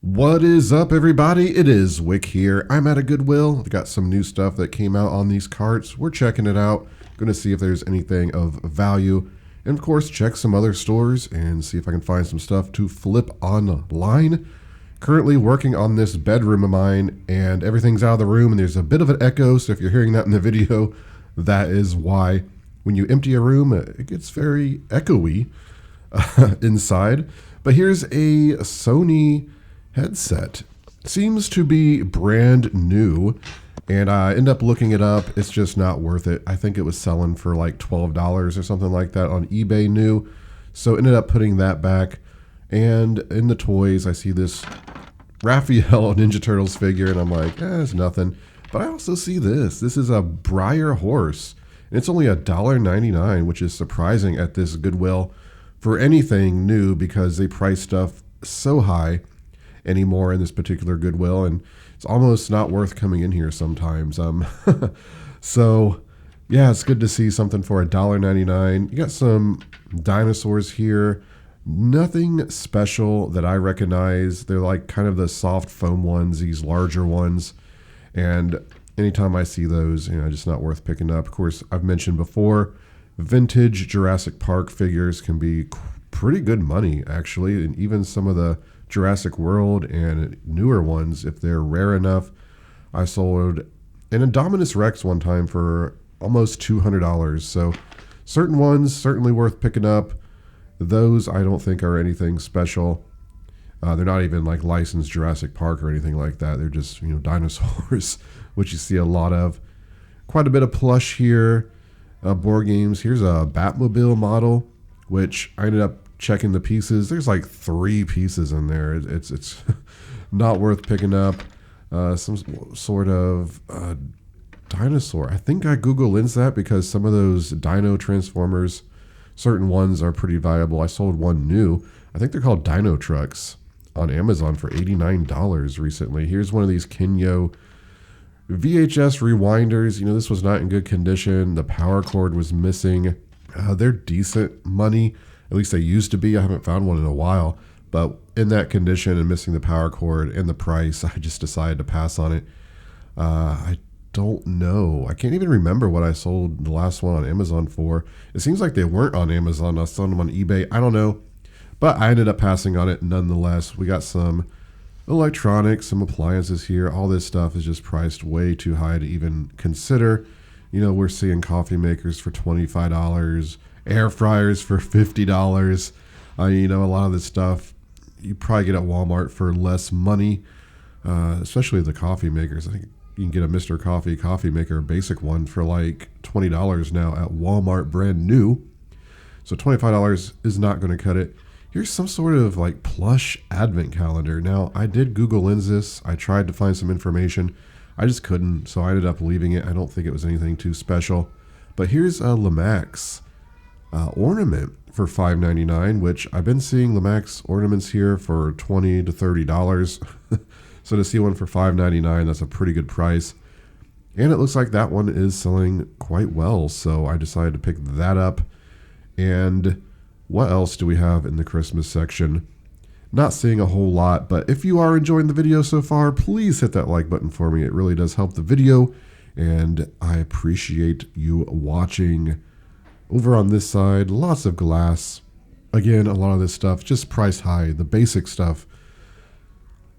What is up, everybody? It is Wick here. I'm at a Goodwill. I've got some new stuff that came out on these carts. We're checking it out. Going to see if there's anything of value. And of course, check some other stores and see if I can find some stuff to flip online. Currently working on this bedroom of mine, and everything's out of the room, and there's a bit of an echo. So if you're hearing that in the video, that is why. When you empty a room, it gets very echoey inside. But here's a Sony headset. Seems to be brand new, and I end up looking it up. It's just not worth it. I think it was selling for like $12 or something like that on eBay new. So ended up putting that back. And in the toys, I see this Raphael Ninja Turtles figure, and I'm like, it's nothing. But I also see this. This is a Breyer horse. And it's only $1.99, which is surprising at this Goodwill for anything new because they price stuff so high anymore in this particular Goodwill, and it's almost not worth coming in here sometimes. So yeah, it's good to see something for $1.99. You got some dinosaurs here. Nothing special that I recognize. They're like kind of the soft foam ones, these larger ones. And anytime I see those, just not worth picking up. Of course, I've mentioned before, vintage Jurassic Park figures can be pretty good money, actually. And even some of the Jurassic World and newer ones, if they're rare enough. I sold an Indominus Rex one time for almost $200. So certain ones certainly worth picking up. Those I don't think are anything special. They're not even like licensed Jurassic Park or anything like that. They're just dinosaurs, which you see a lot of. Quite a bit of plush here. Board games. Here's a Batmobile model, which I ended up checking the pieces. There's like 3 pieces in there. It's not worth picking up. Some sort of dinosaur. I think I Google Lens that because some of those Dino Transformers, certain ones are pretty valuable. I sold one new. I think they're called Dino Trucks on Amazon for $89 recently. Here's one of these Kenyo VHS rewinders. This was not in good condition. The power cord was missing. They're decent money. At least they used to be. I haven't found one in a while. But in that condition and missing the power cord and the price, I just decided to pass on it. I don't know. I can't even remember what I sold the last one on Amazon for. It seems like they weren't on Amazon. I was selling them on eBay. I don't know. But I ended up passing on it nonetheless. We got some electronics, some appliances here. All this stuff is just priced way too high to even consider. We're seeing coffee makers for $25. Air fryers for $50. A lot of this stuff you probably get at Walmart for less money, especially the coffee makers. I think you can get a Mr. Coffee maker, a basic one, for like $20 now at Walmart, brand new. So $25 is not going to cut it. Here's some sort of like plush advent calendar. Now, I did Google Lens this. I tried to find some information. I just couldn't, so I ended up leaving it. I don't think it was anything too special. But here's a Lemax ornament for $5.99, which I've been seeing Lemax ornaments here for $20 to $30. So to see one for $5.99, that's a pretty good price. And it looks like that one is selling quite well, so I decided to pick that up. And what else do we have in the Christmas section? Not seeing a whole lot, but if you are enjoying the video so far, please hit that like button for me. It really does help the video, and I appreciate you watching. Over on this side, lots of glass. Again, a lot of this stuff just priced high. The basic stuff,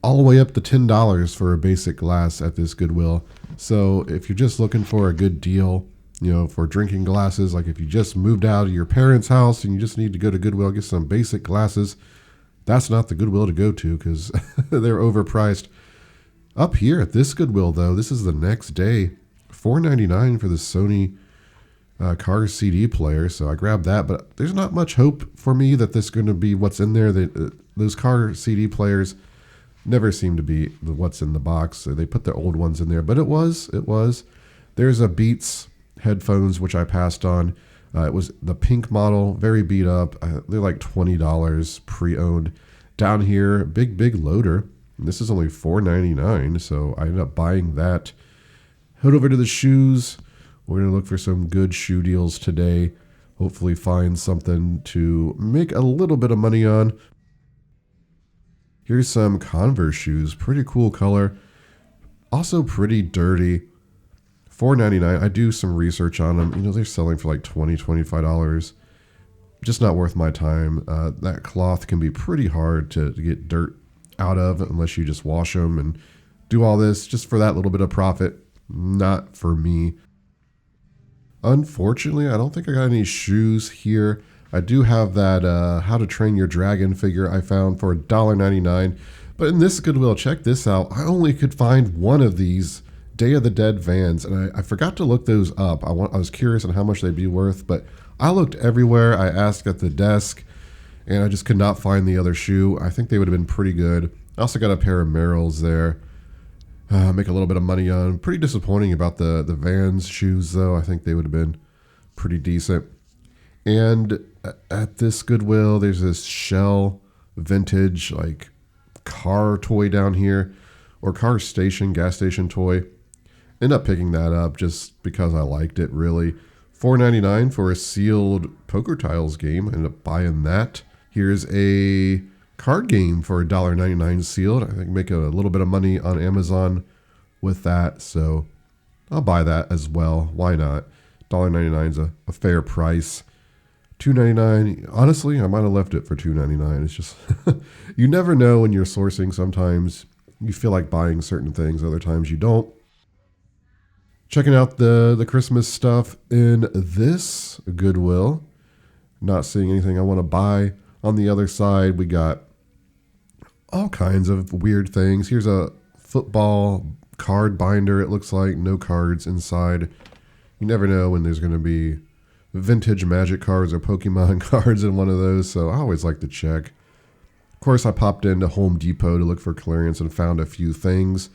all the way up to $10 for a basic glass at this Goodwill. So if you're just looking for a good deal, for drinking glasses, like if you just moved out of your parents' house and you just need to go to Goodwill, get some basic glasses, that's not the Goodwill to go to because they're overpriced. Up here at this Goodwill, though, this is the next day, $4.99 for the Sony car CD player, so I grabbed that, but there's not much hope for me that this is going to be what's in there. Those car CD players never seem to be what's in the box. So they put their old ones in there, but it was. There's a Beats headphones, which I passed on. It was the pink model, very beat up. They're like $20 pre-owned. Down here, big loader. And this is only $4.99, so I ended up buying that. Head over to the shoes. We're going to look for some good shoe deals today. Hopefully find something to make a little bit of money on. Here's some Converse shoes. Pretty cool color. Also pretty dirty. $4.99. I do some research on them. You know, they're selling for like $20, $25. Just not worth my time. That cloth can be pretty hard to get dirt out of unless you just wash them and do all this just for that little bit of profit. Not for me. Unfortunately, I don't think I got any shoes here. I do have that How to Train Your Dragon figure I found for $1.99. But in this Goodwill, check this out. I only could find one of these Day of the Dead Vans, and I forgot to look those up. I was curious on how much they'd be worth, but I looked everywhere. I asked at the desk, and I just could not find the other shoe. I think they would have been pretty good. I also got a pair of Merrells there. Make a little bit of money on. Pretty disappointing about the Vans shoes, though. I think they would have been pretty decent. And at this Goodwill, there's this Shell vintage like car toy down here, or car station, gas station toy. End up picking that up just because I liked it, really. $4.99 for a sealed poker tiles game. Ended up buying that. Here's a card game for $1.99 sealed. I think make a little bit of money on Amazon with that, so I'll buy that as well. Why not? $1.99 is a fair price. $2.99. Honestly, I might have left it for $2.99. It's just you never know when you're sourcing. Sometimes you feel like buying certain things, other times you don't. Checking out the Christmas stuff in this Goodwill. Not seeing anything I want to buy. On the other side, we got all kinds of weird things. Here's a football card binder, it looks like. No cards inside. You never know when there's going to be vintage Magic cards or Pokemon cards in one of those, so I always like to check. Of course, I popped into Home Depot to look for clearance and found a few things.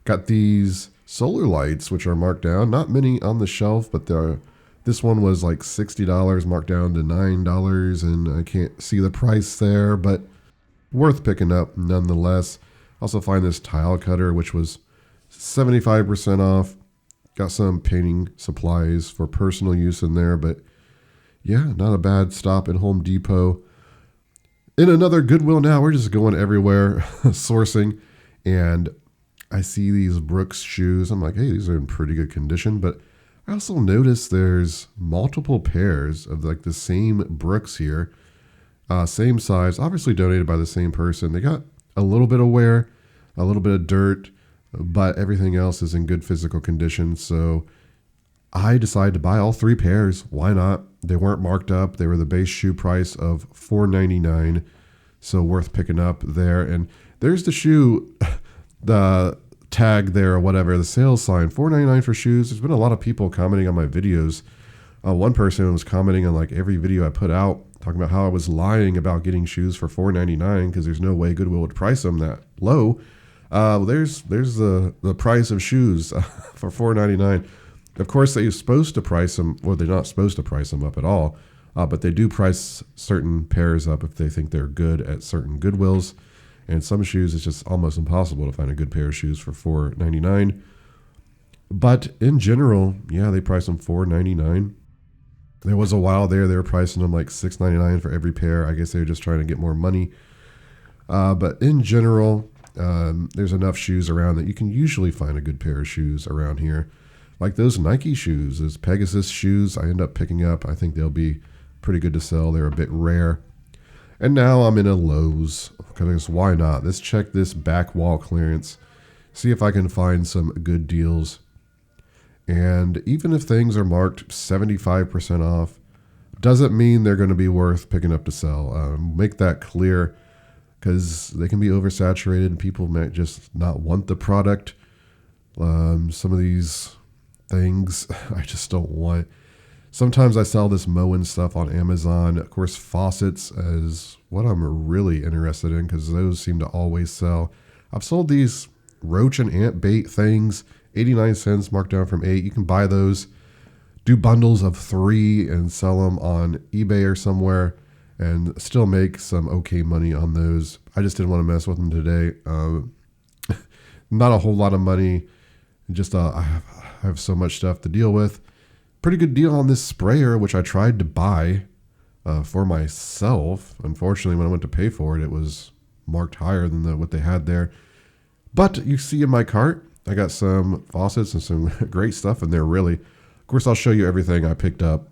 Got these solar lights, which are marked down. Not many on the shelf, but this one was like $60, marked down to $9, and I can't see the price there, but worth picking up nonetheless. Also find this tile cutter, which was 75% off. Got some painting supplies for personal use in there, but yeah, not a bad stop at Home Depot. In another Goodwill now, we're just going everywhere sourcing, and I see these Brooks shoes. I'm like, hey, these are in pretty good condition, but I also noticed there's multiple pairs of like the same Brooks here, same size, obviously donated by the same person. They got a little bit of wear, a little bit of dirt, but everything else is in good physical condition. So I decided to buy all three pairs. Why not? They weren't marked up. They were the base shoe price of $4.99. So worth picking up there. And there's the shoe, the tag there or whatever, the sales sign, $4.99 for shoes. There's been a lot of people commenting on my videos. One person was commenting on like every video I put out, talking about how I was lying about getting shoes for $4.99 because there's no way Goodwill would price them that low. There's the price of shoes for $4.99. Of course, they're supposed to price them, well, they're not supposed to price them up at all, but they do price certain pairs up if they think they're good at certain Goodwills. And some shoes, it's just almost impossible to find a good pair of shoes for $4.99. But in general, yeah, they price them $4.99. There was a while there they were pricing them like $6.99 for every pair. I guess they were just trying to get more money. But in general, there's enough shoes around that you can usually find a good pair of shoes around here. Like those Nike shoes, those Pegasus shoes, I end up picking up. I think they'll be pretty good to sell. They're a bit rare. And now I'm in a Lowe's, because why not? Let's check this back wall clearance, see if I can find some good deals. And even if things are marked 75% off, doesn't mean they're going to be worth picking up to sell. Make that clear, because they can be oversaturated and people might just not want the product. Some of these things I just don't want. Sometimes I sell this mowing stuff on Amazon. Of course, faucets is what I'm really interested in because those seem to always sell. I've sold these roach and ant bait things, 89 cents marked down from 8. You can buy those, do bundles of 3 and sell them on eBay or somewhere and still make some okay money on those. I just didn't want to mess with them today. Not a whole lot of money. Just I have so much stuff to deal with. Pretty good deal on this sprayer, which I tried to buy for myself. Unfortunately, when I went to pay for it, it was marked higher than what they had there. But you see in my cart, I got some faucets and some great stuff in there, really. Of course, I'll show you everything I picked up.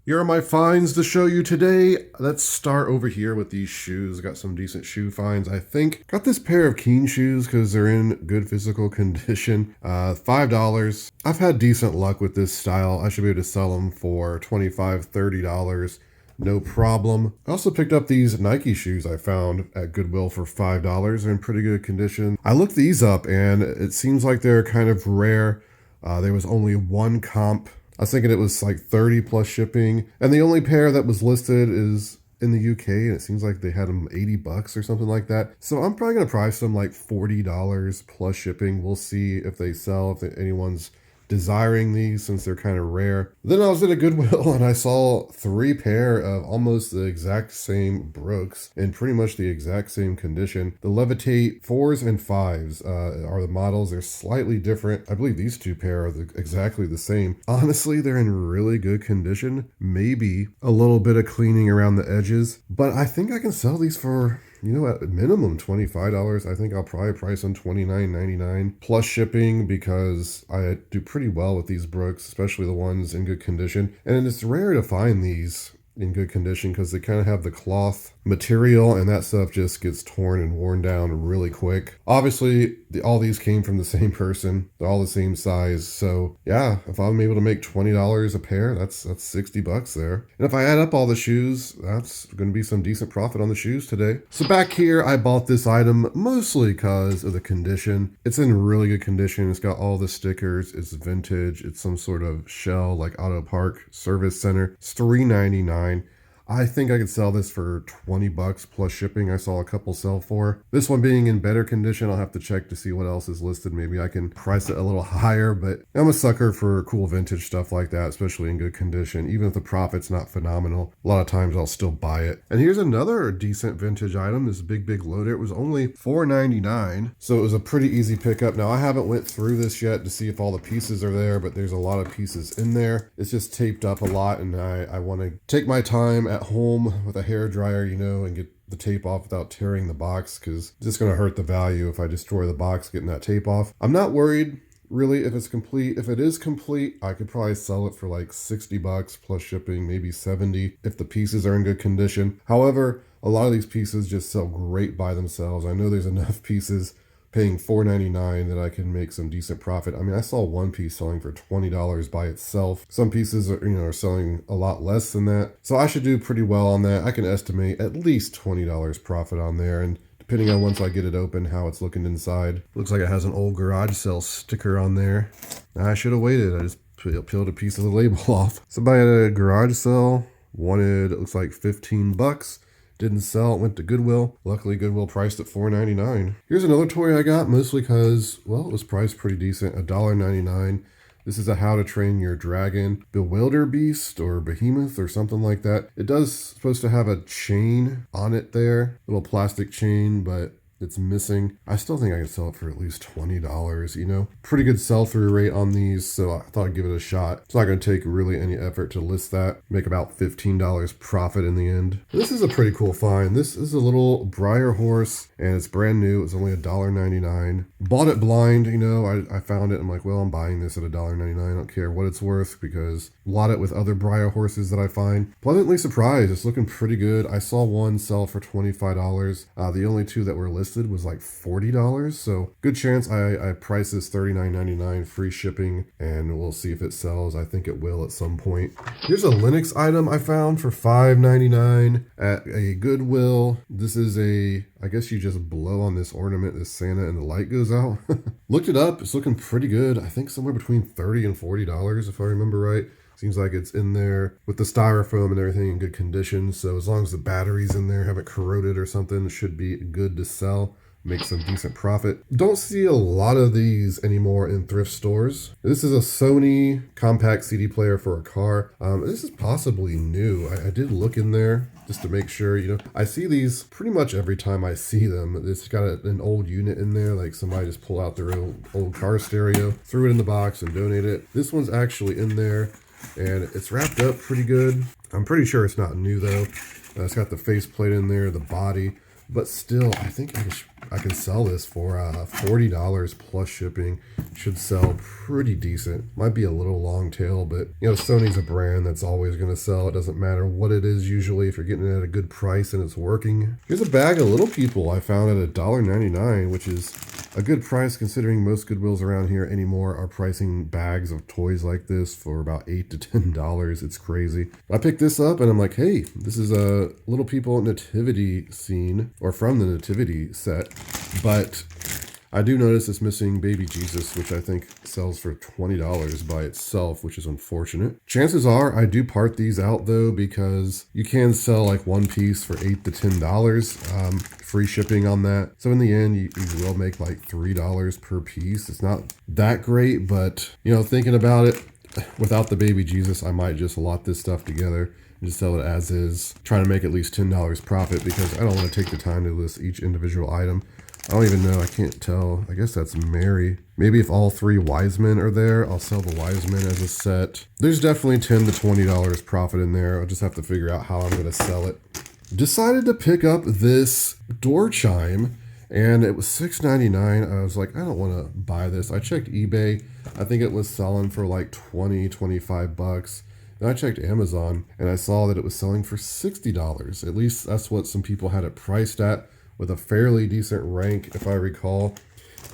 Here are my finds to show you today. Let's start over here with these shoes. Got some decent shoe finds, I think. Got this pair of Keen shoes because they're in good physical condition. $5. I've had decent luck with this style. I should be able to sell them for $25, $30. No problem. I also picked up these Nike shoes I found at Goodwill for $5. They're in pretty good condition. I looked these up and it seems like they're kind of rare. There was only one comp. I was thinking it was like 30 plus shipping. And the only pair that was listed is in the UK, and it seems like they had them $80 or something like that. So I'm probably going to price them like $40 plus shipping. We'll see if they sell, if anyone's desiring these since they're kind of rare. Then I was at a Goodwill and I saw 3 pair of almost the exact same Brooks in pretty much the exact same condition. The Levitate 4s and 5s are the models. They're slightly different. I believe these 2 pair are exactly the same. Honestly, they're in really good condition. Maybe a little bit of cleaning around the edges, but I think I can sell these for, you know, at minimum $25. I think I'll probably price them $29.99 plus shipping because I do pretty well with these Brooks, especially the ones in good condition. And it's rare to find these in good condition because they kind of have the cloth material and that stuff just gets torn and worn down really quick. Obviously, all these came from the same person. They're all the same size. So yeah, if I'm able to make $20 a pair, that's $60 there. And if I add up all the shoes, that's going to be some decent profit on the shoes today. So back here, I bought this item mostly because of the condition. It's in really good condition. It's got all the stickers. It's vintage. It's some sort of shell like Auto Park Service Center. It's $3.99. I think I could sell this for $20 plus shipping. I saw a couple sell for. This one being in better condition, I'll have to check to see what else is listed. Maybe I can price it a little higher, but I'm a sucker for cool vintage stuff like that, especially in good condition. Even if the profit's not phenomenal, a lot of times I'll still buy it. And here's another decent vintage item, this big loader. It was only $4.99, so it was a pretty easy pickup. Now I haven't went through this yet to see if all the pieces are there, but there's a lot of pieces in there. It's just taped up a lot, and I want to take my time at home with a hair dryer, you know, and get the tape off without tearing the box, because it's just going to hurt the value if I destroy the box getting that tape off. I'm not worried really if it's complete. If it is complete, I could probably sell it for like $60 plus shipping, maybe $70 if the pieces are in good condition. However, a lot of these pieces just sell great by themselves. I know there's enough pieces paying $4.99 that I can make some decent profit. I mean, I saw one piece selling for $20 by itself. Some pieces are selling a lot less than that. So I should do pretty well on that. I can estimate at least $20 profit on there. And depending on once I get it open, how it's looking inside. Looks like it has an old garage sale sticker on there. I should have waited. I just peeled a piece of the label off. Somebody at a garage sale wanted, it looks like $15. Didn't sell, it went to Goodwill. Luckily, Goodwill priced at $4.99. Here's another toy I got, mostly because, well, it was priced pretty decent, $1.99. This is a How to Train Your Dragon Bewilderbeast or Behemoth or something like that. It does supposed to have a chain on it there, little plastic chain, but it's missing. I still think I can sell it for at least $20, you know. Pretty good sell-through rate on these, so I thought I'd give it a shot. It's not going to take really any effort to list that. Make about $15 profit in the end. This is a pretty cool find. This is a little Briar horse, and it's brand new. It's only $1.99. Bought it blind, you know. I found it. I'm like, well, I'm buying this at $1.99. I don't care what it's worth because lot it with other Briar horses that I find. Pleasantly surprised. It's looking pretty good. I saw one sell for $25. The only two that were listed was like $40, so good chance I price this $39.99 free shipping, and we'll see if it sells. I think it will at some point. Here's a Linux item I found for $5.99 at a Goodwill. This is I guess you just blow on this ornament, this Santa, and the light goes out. Looked it up. It's looking pretty good. I think somewhere between $30 and $40 if I remember right. Seems like it's in there with the styrofoam and everything in good condition. So as long as the batteries in there haven't corroded or something, it should be good to sell. Make some decent profit. Don't see a lot of these anymore in thrift stores. This is a Sony compact CD player for a car. This is possibly new. I did look in there just to make sure, you know. I see these pretty much every time I see them. It's got an old unit in there, like somebody just pulled out their old car stereo, threw it in the box and donated it. This one's actually in there, and it's wrapped up pretty good. I'm pretty sure it's not new though. It's got the faceplate in there, the body, but still, I think I can sell this for $40 plus shipping. Should sell pretty decent. Might be a little long tail, but you know, Sony's a brand that's always going to sell. It doesn't matter what it is usually if you're getting it at a good price and it's working. Here's a bag of Little People I found at $1.99, which is a good price considering most Goodwills around here anymore are pricing bags of toys like this for about $8 to $10. It's crazy. I picked this up and I'm like, hey, this is a Little People nativity scene, or from the nativity set, but I do notice it's missing Baby Jesus, which I think sells for $20 by itself, which is unfortunate. Chances are I do part these out though, because you can sell like one piece for $8 to $10, free shipping on that. So in the end, you will make like $3 per piece. It's not that great, but you know, thinking about it, without the Baby Jesus, I might just lot this stuff together and just sell it as is, trying to make at least $10 profit, because I don't want to take the time to list each individual item. I don't even know. I can't tell. I guess that's Mary. Maybe if all three wise men are there, I'll sell the wise men as a set. There's definitely $10 to $20 profit in there. I'll just have to figure out how I'm going to sell it. Decided to pick up this door chime, and it was $6.99. I was like, I don't want to buy this. I checked eBay. I think it was selling for like $20-25. Then I checked Amazon, and I saw that it was selling for $60. At least that's what some people had it priced at, with a fairly decent rank, if I recall.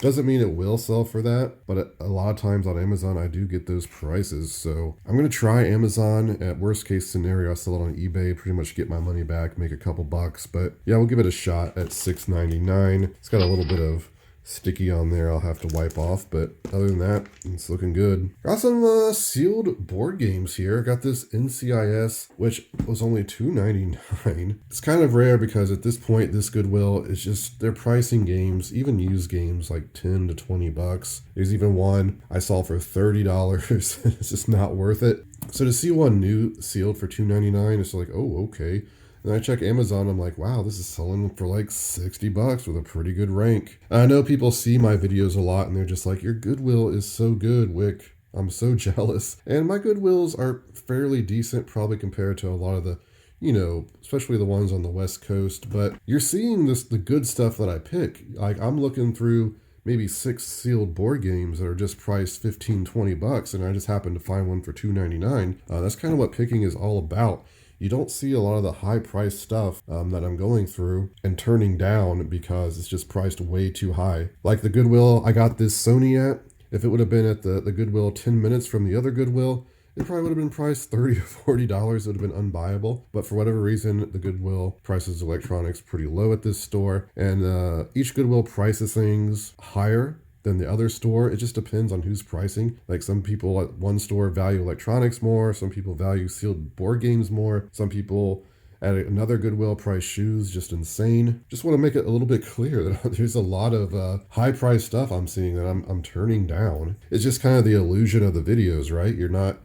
Doesn't mean it will sell for that, but a lot of times on Amazon, I do get those prices. So I'm going to try Amazon. At worst case scenario, I'll sell it on eBay, pretty much get my money back, make a couple bucks. But yeah, we'll give it a shot at $6.99. It's got a little bit of sticky on there I'll have to wipe off, but other than that, it's looking good. Got some sealed board games here. Got this NCIS, which was only $2.99. It's kind of rare because at this point, this Goodwill is just, they're pricing games, even used games, like $10 to $20. There's even one I saw for $30. It's just not worth it. So to see one new sealed for $2.99, it's like, oh, okay. And I check Amazon, I'm like, wow, this is selling for like $60 with a pretty good rank. I know people see my videos a lot and they're just like, your Goodwill is so good, Wick. I'm so jealous. And my Goodwills are fairly decent, probably compared to a lot of the, you know, especially the ones on the West Coast. But you're seeing the good stuff that I pick. Like, I'm looking through maybe 6 sealed board games that are just priced $15-20, and I just happened to find one for $2.99. That's kind of what picking is all about. You don't see a lot of the high-priced stuff that I'm going through and turning down because it's just priced way too high. Like the Goodwill I got this Sony at, if it would have been at the Goodwill 10 minutes from the other Goodwill, it probably would have been priced $30 or $40. It would have been unbuyable. But for whatever reason, the Goodwill prices electronics pretty low at this store. And each Goodwill prices things higher than the other store. It just depends on who's pricing. Like some people at one store value electronics more. Some people value sealed board games more. Some people at another Goodwill price shoes, just insane. Just want to make it a little bit clear that there's a lot of high price stuff I'm seeing that I'm turning down. It's just kind of the illusion of the videos, right? You're not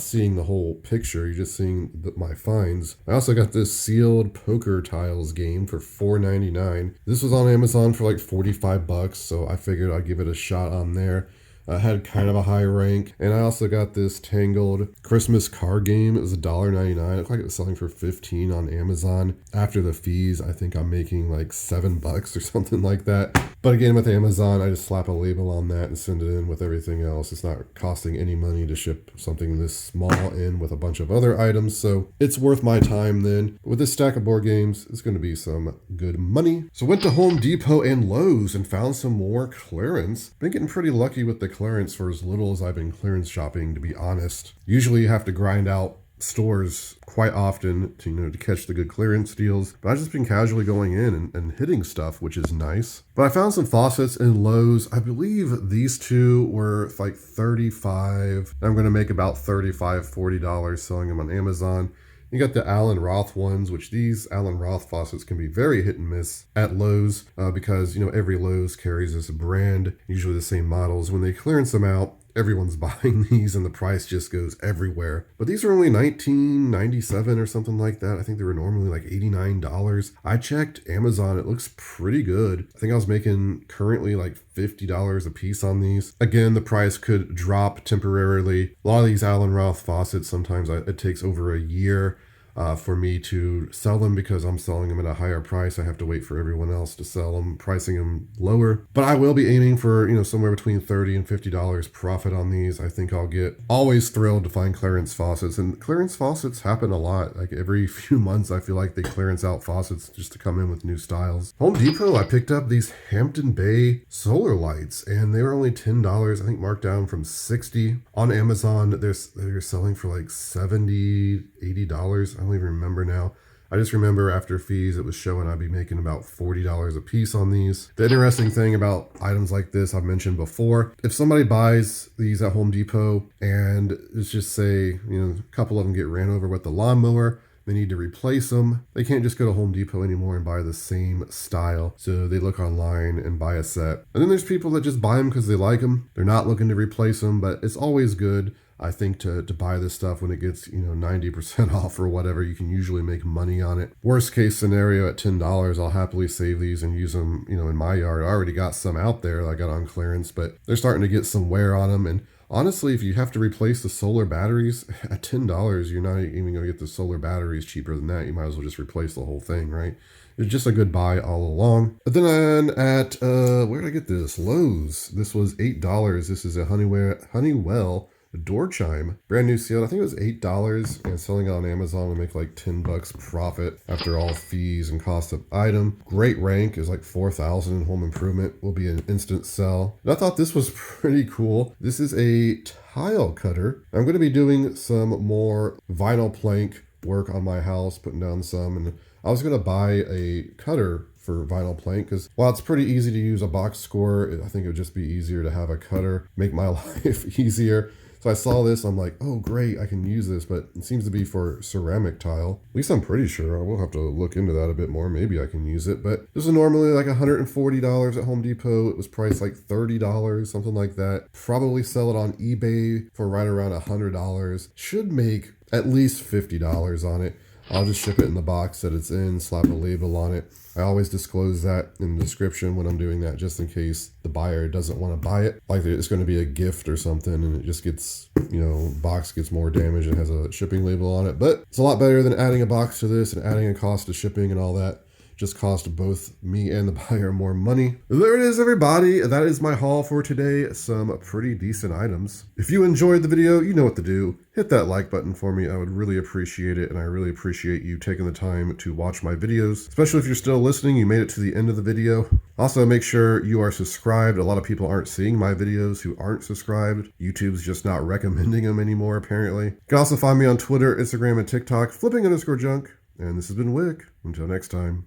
seeing the whole picture. You're just seeing my finds. I also got this sealed poker tiles game for $4.99. This was on Amazon for like $45, so I figured I'd give it a shot on there. Had kind of a high rank. And I also got this Tangled Christmas card game. It was $1.99. It looked like it was selling for $15 on Amazon. After the fees, I think I'm making like $7 or something like that. But again, with Amazon, I just slap a label on that and send it in with everything else. It's not costing any money to ship something this small in with a bunch of other items, so it's worth my time then. With this stack of board games, it's going to be some good money. So went to Home Depot and Lowe's and found some more clearance. Been getting pretty lucky with the clearance for as little as I've been clearance shopping, to be honest. Usually you have to grind out stores quite often to catch the good clearance deals, but I've just been casually going in and hitting stuff, which is nice. But I found some faucets in Lowe's. I believe these two were like $35. I'm going to make about $35-40 selling them on Amazon. You got the Allen Roth ones, which these Allen Roth faucets can be very hit and miss at Lowe's because, every Lowe's carries this brand, usually the same models. When they clearance them out, everyone's buying these and the price just goes everywhere. But these are only $19.97 or something like that. I think they were normally like $89. I checked Amazon. It looks pretty good. I think I was making currently like $50 a piece on these. Again, the price could drop temporarily. A lot of these Allen Roth faucets, sometimes it takes over a year for me to sell them because I'm selling them at a higher price. I have to wait for everyone else to sell them, pricing them lower. But I will be aiming for, somewhere between $30 and $50 profit on these. I think I'll get always thrilled to find clearance faucets, and clearance faucets happen a lot. Like every few months, I feel like they clearance out faucets just to come in with new styles. Home Depot, I picked up these Hampton Bay solar lights, and they were only $10. I think marked down from $60. On Amazon, they're selling for like $70, $80. I don't even remember now. I just remember after fees, it was showing I'd be making about $40 a piece on these. The interesting thing about items like this, I've mentioned before, if somebody buys these at Home Depot and let's just say, a couple of them get ran over with the lawnmower, they need to replace them. They can't just go to Home Depot anymore and buy the same style. So they look online and buy a set. And then there's people that just buy them because they like them. They're not looking to replace them, but it's always good, I think, to buy this stuff when it gets 90% off or whatever. You can usually make money on it. Worst case scenario, at $10, I'll happily save these and use them in my yard. I already got some out there that I got on clearance, but they're starting to get some wear on them. And honestly, if you have to replace the solar batteries at $10, you're not even going to get the solar batteries cheaper than that. You might as well just replace the whole thing, right? It's just a good buy all along. But then at where did I get this? Lowe's. This was $8. This is a Honeywell door chime, brand new sealed. I think it was $8, and selling it on Amazon will make like $10 profit after all fees and cost of item. Great rank is like 4,000 in home improvement. Will be an instant sell. And I thought this was pretty cool. This is a tile cutter. I'm going to be doing some more vinyl plank work on my house, putting down some, and I was going to buy a cutter for vinyl plank because while it's pretty easy to use a box score, I think it would just be easier to have a cutter, make my life easier. So I saw this, I'm like, oh great, I can use this, but it seems to be for ceramic tile. At least I'm pretty sure. I will have to look into that a bit more. Maybe I can use it, but this is normally like $140 at Home Depot. It was priced like $30, something like that. Probably sell it on eBay for right around $100. Should make at least $50 on it. I'll just ship it in the box that it's in, slap a label on it. I always disclose that in the description when I'm doing that, just in case the buyer doesn't want to buy it. Like it's going to be a gift or something and it just gets, box gets more damaged and has a shipping label on it. But it's a lot better than adding a box to this and adding a cost of shipping and all that. Just cost both me and the buyer more money. There it is, everybody. That is my haul for today. Some pretty decent items. If you enjoyed the video, you know what to do. Hit that like button for me. I would really appreciate it, and I really appreciate you taking the time to watch my videos, especially if you're still listening, you made it to the end of the video. Also, make sure you are subscribed. A lot of people aren't seeing my videos who aren't subscribed. YouTube's just not recommending them anymore, apparently. You can also find me on Twitter, Instagram, and TikTok, flipping_junk. And this has been Wick. Until next time.